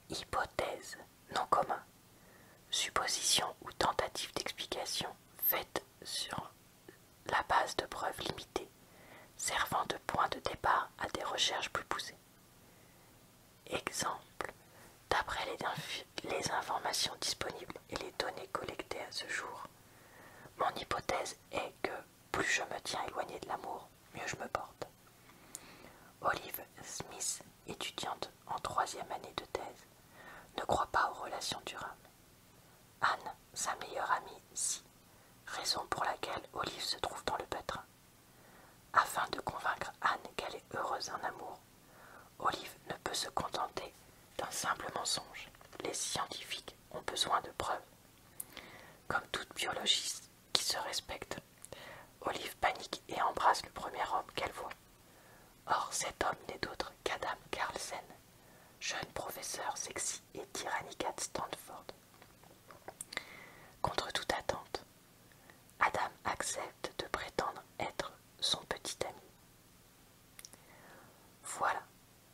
Hypothèse, nom commun, supposition ou tentative d'explication faite sur la base de preuves limitées, servant de point de départ à des recherches plus poussées. Exemple, d'après les informations disponibles et les données collectées à ce jour, mon hypothèse est que plus je me tiens éloigné de l'amour, mieux je me porte. Olive Smith, étudiante en 3e année de thèse, ne croit pas aux relations durables. Anne, sa meilleure amie, si, raison pour laquelle Olive se trouve dans le pétrin. Afin de convaincre Anne qu'elle est heureuse en amour, Olive ne peut se contenter d'un simple mensonge. Les scientifiques ont besoin de preuves. Comme toute biologiste qui se respecte, Olive panique et embrasse le premier homme qu'elle voit. Or, cet homme n'est d'autre qu'Adam Carlsen, jeune professeur sexy et tyrannique à Stanford. Contre toute attente, Adam accepte de prétendre être son petit ami. Voilà.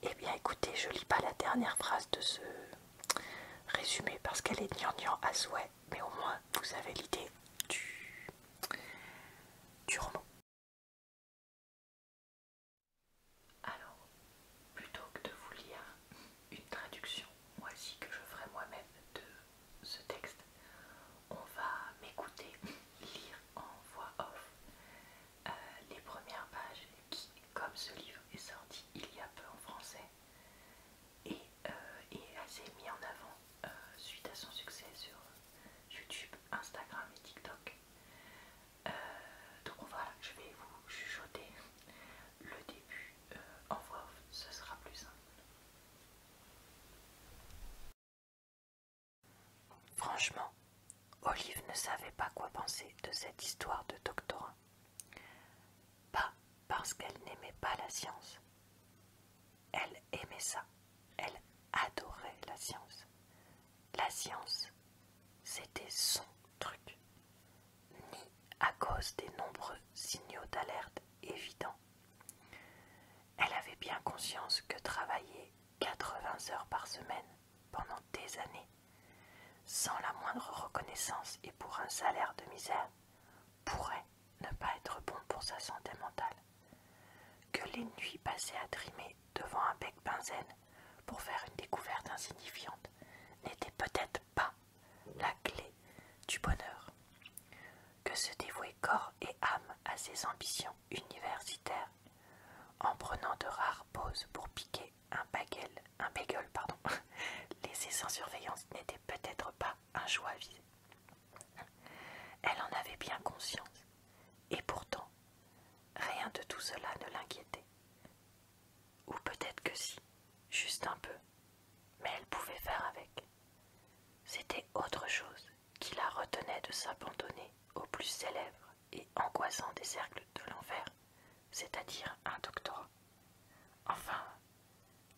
Eh bien écoutez, je lis pas la dernière phrase de ce résumé parce qu'elle est gnangnan à souhait, mais au moins vous avez l'idée du roman. Alors, plutôt que de vous lire une traduction, moi-ci que je ferai moi-même de ce texte, on va m'écouter lire en voix off les premières pages qui, comme ce livre est sorti il y a peu en français et est assez mis en avant suite à son succès sur YouTube, Instagram et TikTok. Donc voilà, je vais vous chuchoter le début en voix off, ce sera plus simple. Franchement, Olive ne savait pas quoi penser de cette histoire de doctorat. Pas parce qu'elle n'aimait pas la science. Elle aimait ça. Elle adorait la science. La science, c'était son truc. Ni à cause des nombreux signaux d'alerte évidents. Elle avait bien conscience que travailler 80 heures par semaine pendant des années, sans la moindre reconnaissance et pour un salaire de misère, pourrait ne pas être bon pour sa santé mentale. Que les nuits passées à trimer devant un bec benzène pour faire une découverte insignifiante n'était peut-être pas la clé du bonheur. Que se dévouer corps et âme à ses ambitions universitaires en prenant de rares pauses pour piquer un bagel, laissé sans surveillance n'était peut-être pas un choix avisé. Elle en avait bien conscience, et pourtant, rien de tout cela ne l'inquiétait. Ou peut-être que si, juste un peu, mais elle pouvait faire avec. C'était autre chose qui la retenait de s'abandonner au plus célèbre et angoissant des cercles de l'enfer, c'est-à-dire un doctorat. Enfin,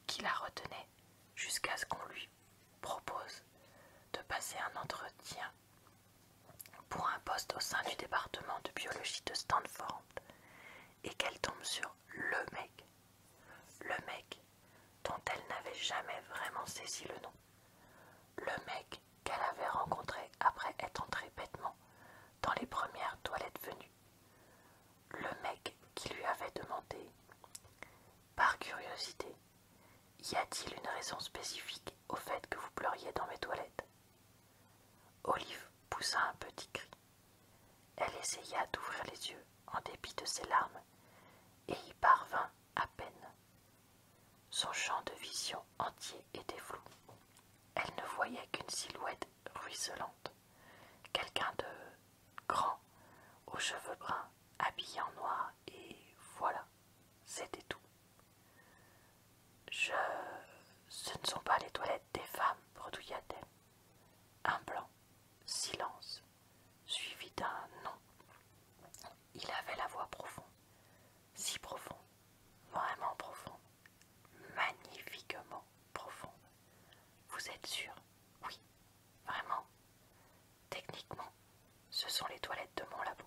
qui la retenait jusqu'à ce qu'on lui propose de passer un entretien pour un poste au sein du département de biologie de Stanford et qu'elle tombe sur le mec dont elle n'avait jamais vraiment saisi le nom, le mec qu'elle avait rencontré après être entrée bêtement dans les premières toilettes venues, le mec qui lui avait demandé, par curiosité, y a-t-il une raison spécifique au fait que vous pleuriez dans mes toilettes? Olive poussa un petit cri. Elle essaya d'ouvrir les yeux en dépit de ses larmes et y parvint à peine. Son champ de vision entier était flou. Elle ne voyait qu'une silhouette ruisselante, quelqu'un de grand, aux cheveux bruns, habillé en noir, et voilà, c'était tout. Ce ne sont pas les toilettes des femmes, bredouilla-t-elle. Un blanc, silence, suivi d'un non. Il avait la voix profonde, si profonde, vraiment profonde, magnifiquement profonde. Vous êtes sûr? Oui, vraiment. Techniquement, ce sont les toilettes de mon labo.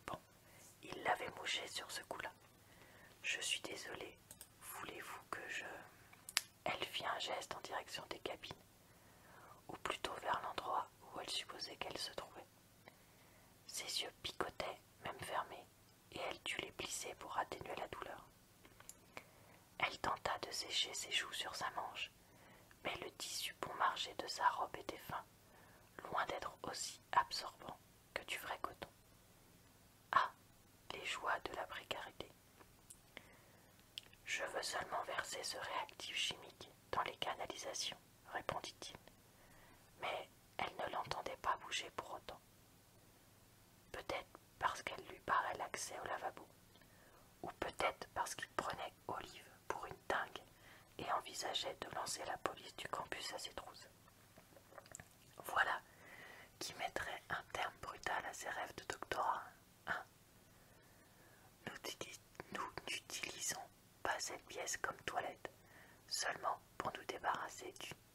Bon, il l'avait mouché sur ce coup-là. Je suis désolée, voulez-vous que je... Elle fit un geste en direction des sécher ses joues sur sa manche, mais le tissu bon marché de sa robe était fin, loin d'être aussi absorbant que du vrai coton. Ah, les joies de la précarité. Je veux seulement verser ce réactif chimique dans les canalisations, répondit-il. Mais elle ne l'entendait pas bouger pour autant. Peut-être parce qu'elle lui barrait l'accès au lavabo, ou peut-être parce qu'il prenait Olive pour une dingue et envisageait de lancer la police du campus à ses trousses. Voilà qui mettrait un terme brutal à ses rêves de doctorat. Hein? Nous n'utilisons pas cette pièce comme toilette, seulement pour nous débarrasser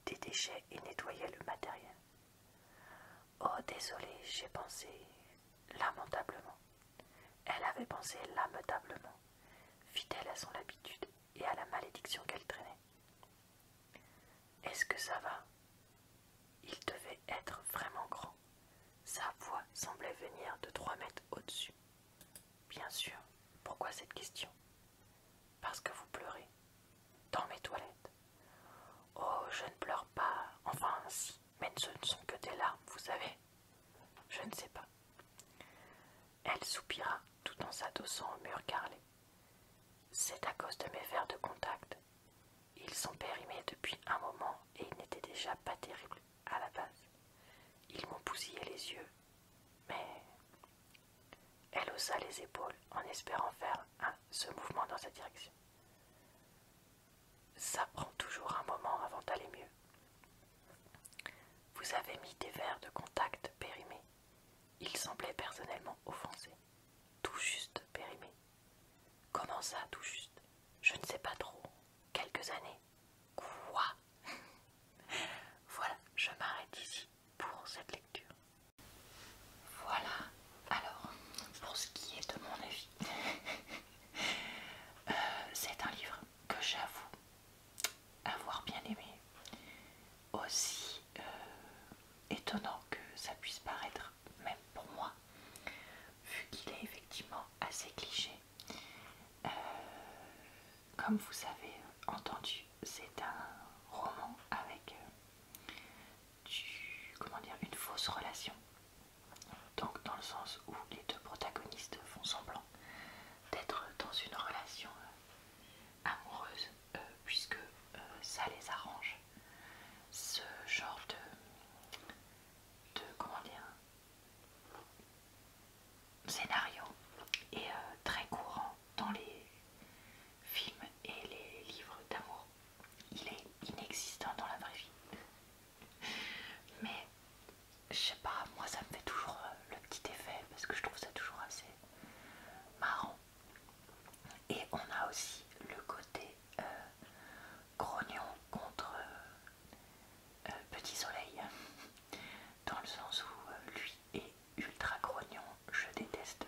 des déchets et nettoyer le matériel. Oh, désolé, j'ai pensé lamentablement. Elle avait pensé lamentablement, fidèle à son habitude et à la malédiction qu'elle traînait. Est-ce que ça va? Il devait être vraiment grand. Sa voix semblait venir de 3 mètres au-dessus. Bien sûr, pourquoi cette question? Parce que vous pleurez. Dans mes toilettes. Oh, je ne pleure pas. Enfin, si, mais ce ne sont que des larmes, vous savez. Je ne sais pas. Elle soupira tout en s'adossant au mur carrelé. C'est à cause de mes verres de contact. Ils sont périmés depuis un moment et ils n'étaient déjà pas terribles à la base. Ils m'ont bousillé les yeux, mais... Elle haussa les épaules en espérant faire ce mouvement dans sa direction. Ça prend toujours un moment avant d'aller mieux. Vous avez mis des verres de contact périmés. Il semblait personnellement offensé. Tout juste périmé. Comment ça, tout juste? Je ne sais pas trop. Quelques années. Quoi? Voilà, je m'arrête ici pour cette lecture. Voilà, alors, pour ce qui est de mon avis, c'est un livre que j'avoue avoir bien aimé. Aussi étonnant que ça puisse paraître, même pour moi, vu qu'il est effectivement assez cliché. Comme vous avez entendu, c'est un roman avec une fausse relation. Donc dans le sens où les deux protagonistes font semblant d'être dans une relation amoureuse, puisque ça les arrange. Ce genre de scénario est très courant dans les films et les livres d'amour. Il est inexistant dans la vraie vie. Mais je sais pas, moi ça me fait toujours le petit effet parce que je trouve ça toujours assez marrant. Et on a aussi le côté grognon contre Petit Soleil, dans le sens où lui est ultra grognon, je déteste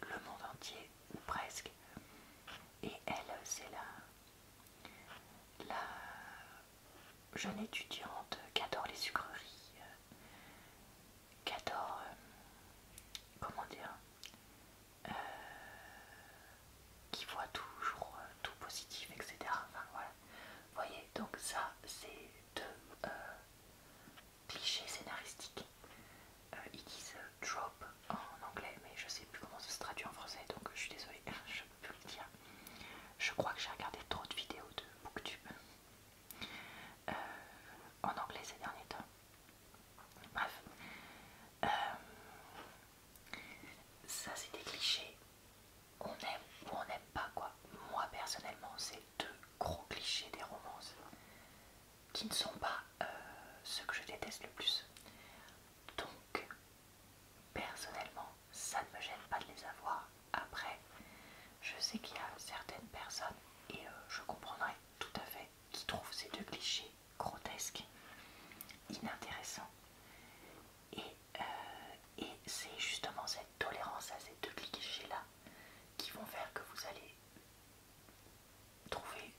le monde entier, ou presque, et elle c'est la jeune étudiante qui adore les sucreries, qui adore, qui voit toujours tout positif, etc. Enfin voilà, vous voyez, donc ça c'est deux clichés scénaristiques. Ils disent drop en anglais, mais je sais plus comment ça se traduit en français, donc je suis désolée, je peux plus le dire. Je crois que j'ai regardé trop de vidéos de Booktube en anglais ces derniers temps. Bref, ça c'est des clichés. On aime ou on n'aime pas quoi. Moi personnellement, c'est deux gros clichés des romances qui ne sont pas ceux que je déteste le plus. Donc, personnellement, ça ne me gêne pas de les avoir. Après, je sais qu'il y a certaines personnes, et je comprendrais tout à fait, qui trouvent ces deux clichés grotesques, inintéressants. Et c'est justement cette tolérance à ces deux clichés-là qui vont faire que vous allez trouver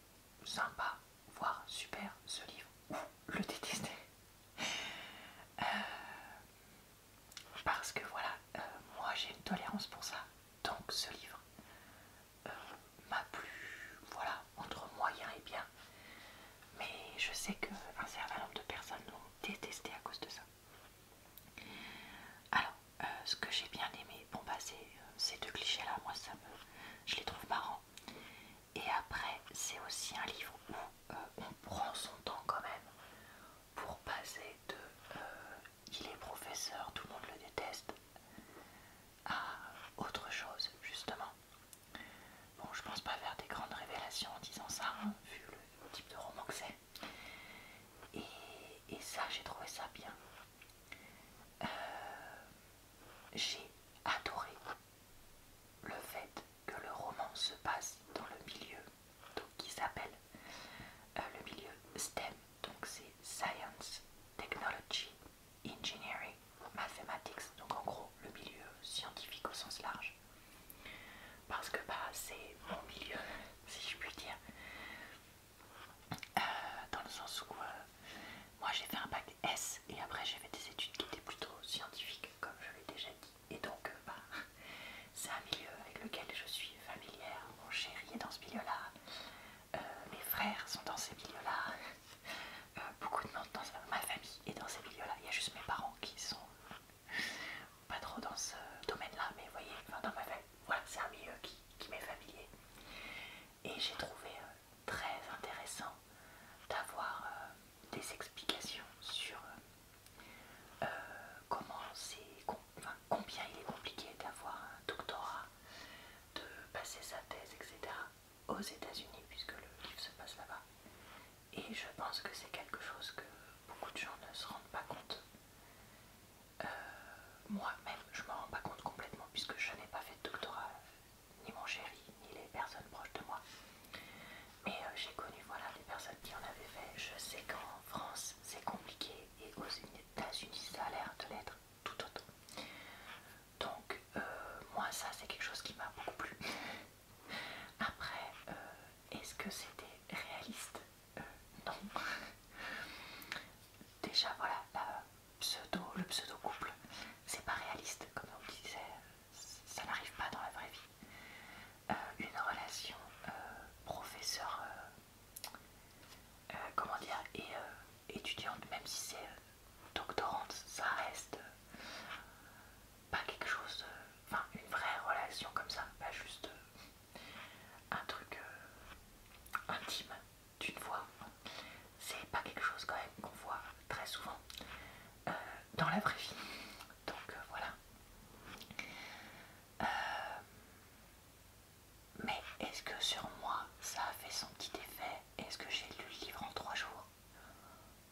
sympa, voire super ce livre, ou le détester. Parce que voilà, moi j'ai une tolérance pour ça. Donc ce livre m'a plu, voilà, entre moyen et bien. j'ai trouvé ça bien. J'ai adoré le fait que le roman se passe dans le milieu donc, qui s'appelle le milieu STEM, donc c'est Science, Technology, Engineering, Mathematics, donc en gros le milieu scientifique au sens large. Parce que bah, c'est mon milieu, si je puis dire. Dans le sens où moi j'ai fait un bac S et après j'ai fait des études qui étaient plutôt scientifiques, comme je l'ai déjà dit. Et donc bah, c'est un milieu avec lequel je suis familière. Mon chéri est dans ce milieu-là, mes frères sont dans ces milieux-là, beaucoup de monde dans ma famille est dans ces milieux-là. Il y a juste mes parents qui sont pas trop dans ce domaine-là, mais vous voyez, enfin, dans ma famille, voilà, c'est un milieu qui m'est familier. Et j'ai trouvé très intéressant d'avoir des explications sur comment enfin, combien il est compliqué d'avoir un doctorat, de passer sa thèse, etc. aux États-Unis, puisque le livre se passe là-bas. Et je pense que c'est quelque chose que beaucoup de gens ne se rendent pas compte. Moi-même, je ne me rends pas compte complètement, puisque je n'ai pas fait de doctorat, ni mon chéri, ni les personnes proches de moi. Mais j'ai connu voilà, des personnes qui en avaient fait. Je sais qu'en France, c'est compliqué, et aux États-Unis, ça a l'air de l'être tout autant. Donc, moi, ça, c'est quelque chose qui m'a beaucoup plu. Après, est-ce que c'était réaliste? Non. Déjà, voilà, le pseudo-couple, c'est pas réaliste, comme on disait, ça n'arrive pas dans la vraie vie. Une relation professeur, comment dire, et étudiante, même si c'est doctorante, ça reste pas quelque chose, enfin une vraie relation comme ça, pas juste un truc intime d'une fois. C'est pas quelque chose quand même qu'on voit très souvent dans la vraie vie. Donc voilà. Mais est-ce que sur moi ça a fait son petit effet? Est-ce que j'ai lu le livre en 3 jours?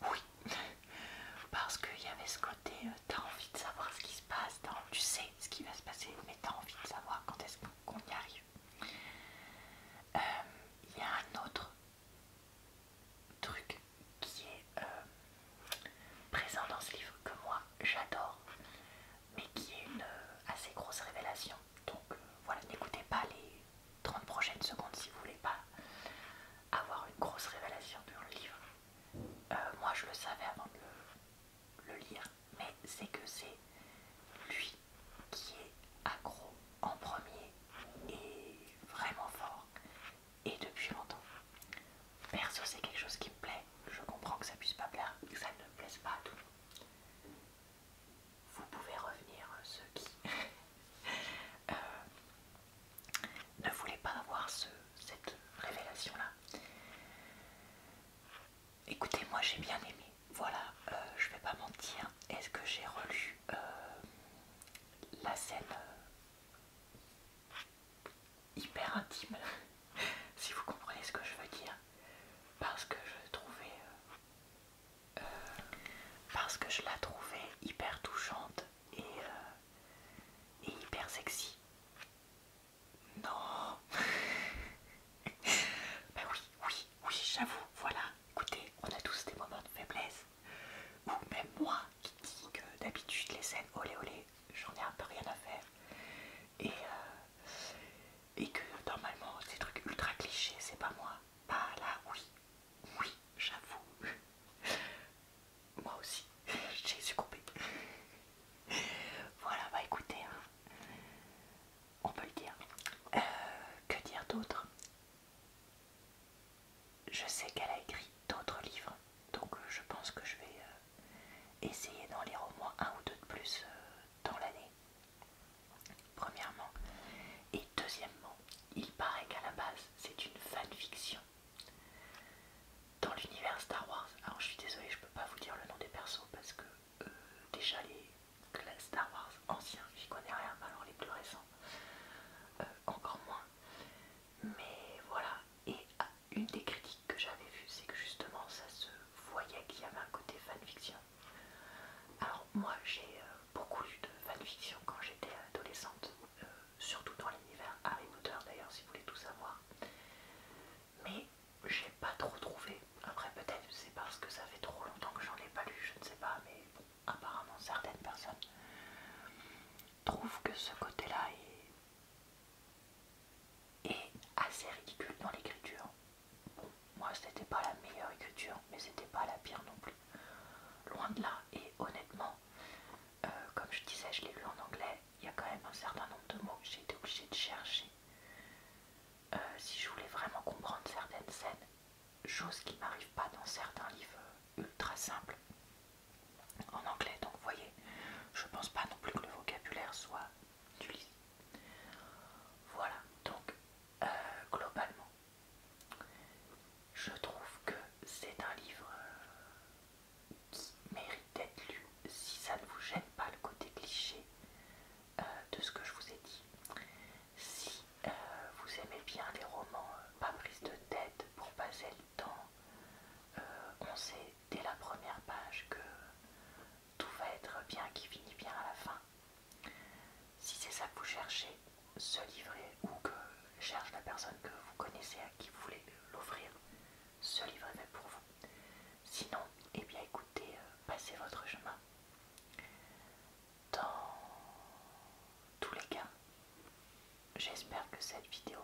Oui. Parce qu'il y avait ce côté, t'as envie de savoir ce qui se passe, tu sais ce qui va se passer, mais t'as envie de savoir quand est-ce qu'on y arrive. Il y a un autre truc qui est présent dans ce livre que moi j'adore, mais qui est une assez grosse révélation. Donc voilà, n'écoutez pas les 30 prochaines secondes si vous voulez pas avoir une grosse révélation dans le livre. Moi je le savais avant de le lire, mais c'est que c'est lui qui est accro en premier et vraiment fort, et depuis longtemps. Perso, c'est quelque chose qui me plaît. Je comprends que ça puisse pas plaire, que ça ne plaise pas à tout le monde. Vous pouvez revenir, ceux qui ne voulaient pas avoir cette révélation-là. Écoutez, moi j'ai bien aimé. Voilà, je vais pas mentir. Est-ce que j'ai relu la scène hyper intime, si vous comprenez ce que je veux dire, parce que je la trouvais hyper touchante et hyper sexy. Non. Ben oui, j'avoue, voilà. Écoutez, on a tous des moments de faiblesse, ou même moi qui dis que d'habitude les scènes olé olé, j'en ai un peu rien à faire, et que normalement ces trucs ultra clichés, c'est pas moi. Bah là, oui, j'avoue. Moi aussi, j'ai succombé. Voilà, bah écoutez, hein, on peut le dire. Que dire d'autre? Je sais qu'elle a écrit d'autres livres, donc je pense que je vais essayer d'en lire au moins un ou deux de plus dans l'année, premièrement. Et deuxièmement, il paraît qu'à la base, c'est une fanfiction dans l'univers Star Wars. Alors je suis désolée, je peux pas vous dire le nom des persos parce que déjà les Star Wars anciens, j'y connais rien, alors les plus récents, encore moins. Mais voilà, et une des critiques que j'avais vues, c'est que justement ça se voyait qu'il y avait un côté fanfiction. moi j'ai beaucoup lu de fanfiction quand j'étais adolescente, surtout dans l'univers Harry Potter d'ailleurs si vous voulez tout savoir. Mais j'ai pas trop trouvé. Après peut-être c'est parce que ça fait trop longtemps que j'en ai pas lu, je ne sais pas, mais bon, apparemment certaines personnes trouvent que ce côté-là est assez ridicule dans l'écriture. Bon, moi c'était pas la meilleure écriture, mais c'était pas la pire non plus. Loin de là, et honnêtement, comme je disais, je l'ai lu en anglais, il y a quand même un certain nombre de mots que j'ai été obligée de chercher si je voulais vraiment comprendre certaines scènes, chose qui m'arrive pas dans certains livres ultra simples en anglais. Donc vous voyez, je pense pas non plus que le vocabulaire soit du lisible. Voilà, donc globalement, je trouve que c'est un livre qui mérite d'être lu si ça ne vous gêne pas le côté cliché de ce que je vous ai dit. Si vous aimez bien les romans pas prise de tête pour passer le temps, on sait dès la première page que tout va être bien, qui finit bien à la fin. Si c'est ça que vous cherchez, ce livret, ou que cherche la personne que vous connaissez à qui vous voulez l'offrir, ce livre est fait pour vous. Sinon, eh bien écoutez, passez votre chemin. Dans tous les cas, j'espère que cette vidéo